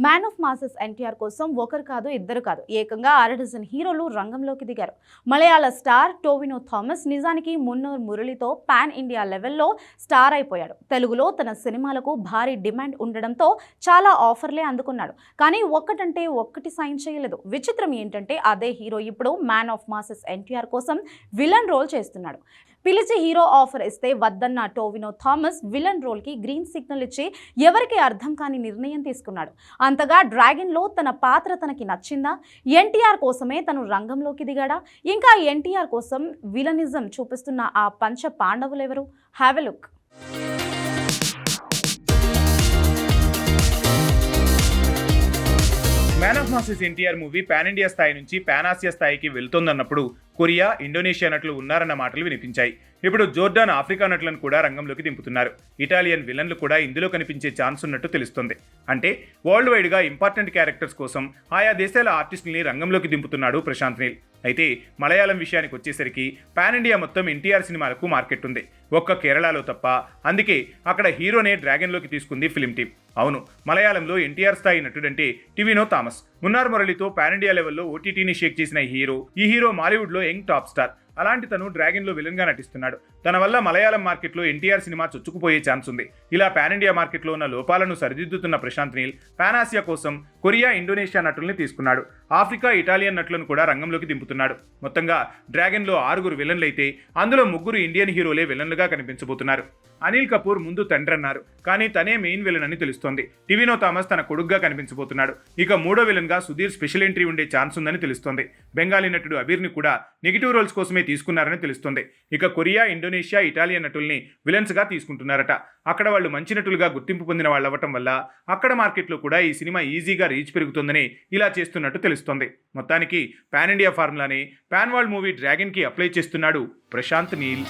Man of masses NTR కోసం ఒకరు కాదు ఇద్దరు కాదు ఏకంగా 6 డజన్ హీరోలు రంగంలోకి దిగారు. మలయాళ స్టార్ టోవినో థామస్ నిజానికి మున్నూర్ మురళితో పాన్ ఇండియా లెవెల్లో స్టార్ అయిపోయాడు. తెలుగులో తన సినిమాలకు భారీ డిమాండ్ ఉండడంతో చాలా ఆఫర్లే అందుకున్నాడు. కానీ ఒక్కటంటే ఒక్కటి సైన్ చేయలేదు. విచిత్రం ఏంటంటే అదే హీరో ఇప్పుడు మ్యాన్ ఆఫ్ మాసెస్ ఎన్టీఆర్ కోసం విలన్ రోల్ చేస్తున్నాడు. పిలిచి హీరో ఆఫర్ ఇస్తే వద్దన్న టోవినో థామస్ విలన్ రోల్కి గ్రీన్ సిగ్నల్ ఇచ్చి ఎవరికి అర్థం కాని నిర్ణయం తీసుకున్నాడు. అంతగా డ్రాగన్లో తన పాత్ర తనకి నచ్చిందా? ఎన్టీఆర్ కోసమే తను రంగంలోకి దిగాడా? ఇంకా ఎన్టీఆర్ కోసం విలనిజం చూపిస్తున్న ఆ పంచ పాండవులెవరు? Have a look. Man of masses NTR movie pan India స్థాయి నుంచి పాన్ ఆసియా స్థాయికి వెళ్తోందన్నప్పుడు కొరియా, ఇండోనేషియా నటులు ఉన్నారన్న మాటలు వినిపించాయి. ఇప్పుడు జోర్డాన్, ఆఫ్రికా నటులను కూడా రంగంలోకి దింపుతున్నారు. ఇటాలియన్ విలన్లు కూడా ఇందులో కనిపించే ఛాన్స్ ఉన్నట్టు తెలుస్తుంది. అంటే వరల్డ్ వైడ్గా ఇంపార్టెంట్ క్యారెక్టర్స్ కోసం ఆయా దేశాల ఆర్టిస్టుల్ని రంగంలోకి దింపుతున్నాడు ప్రశాంత్ నీల్. అయితే మలయాళం విషయానికి వచ్చేసరికి పాన్ ఇండియా మొత్తం ఎన్టీఆర్ సినిమాలకు మార్కెట్ ఉంది, ఒక్క కేరళలో తప్ప. అందుకే అక్కడ హీరోనే డ్రాగన్లోకి తీసుకుంది ఫిలిం టీమ్. అవును, మలయాళంలో ఎన్టీఆర్ స్థాయి నటుడంటే టివినో థామస్. మున్నార్ మురళితో పాన్ ఇండియా లెవెల్లో ఓటీటీని షేక్ చేసిన ఈ హీరో మాలీవుడ్లో యంగ్ టాప్ స్టార్. అలాంటి తను డ్రాగన్లో విలన్గా నటిస్తున్నాడు. తన వల్ల మలయాళం మార్కెట్లో ఎన్టీఆర్ సినిమా చొచ్చుకుపోయే ఛాన్స్ ఉంది. ఇలా పాన్ ఇండియా మార్కెట్లో ఉన్న లోపాలను సరిదిద్దుతున్న ప్రశాంత్ నీల్ పాన్ ఆసియా కోసం కొరియా, ఇండోనేషియా నటుల్ని తీసుకున్నాడు. ఆఫ్రికా, ఇటాలియన్ నటులను కూడా రంగంలోకి దింపుతున్నాడు. మొత్తంగా డ్రాగన్లో 6 విలన్లైతే అందులో 3 ఇండియన్ హీరోలే విలన్లుగా కనిపించబోతున్నారు. అనిల్ కపూర్ ముందు తండ్రి అన్నారు, కానీ తనే మెయిన్ విలన్ అని తెలుస్తోంది. టివినో థామస్ తన కొడుగ్గా కనిపించబోతున్నాడు. ఇక 3వ విలన్గా సుధీర్ స్పెషల్ ఎంట్రీ ఉండే ఛాన్స్ ఉందని తెలుస్తోంది. బెంగాలీ నటుడు అబీర్ని కూడా నెగిటివ్ రోల్స్ కోసమే తీసుకున్నారని తెలుస్తోంది. ఇక కొరియా, ఇండోనేషియా, ఇటాలియన్ నటుల్ని విలన్స్గా తీసుకుంటున్నారట. అక్కడ వాళ్ళు మంచి నటులుగా గుర్తింపు పొందిన వాళ్ళు అవ్వటం వల్ల అక్కడ మార్కెట్లో కూడా ఈ సినిమా ఈజీగా రీచ్ పెరుగుతుందని ఇలా చేస్తున్నట్టు తెలుస్తోంది. మొత్తానికి పాన్ ఇండియా ఫార్ములాని పాన్ వరల్డ్ మూవీ డ్రాగన్కి అప్లై చేస్తున్నాడు ప్రశాంత్ నీల్.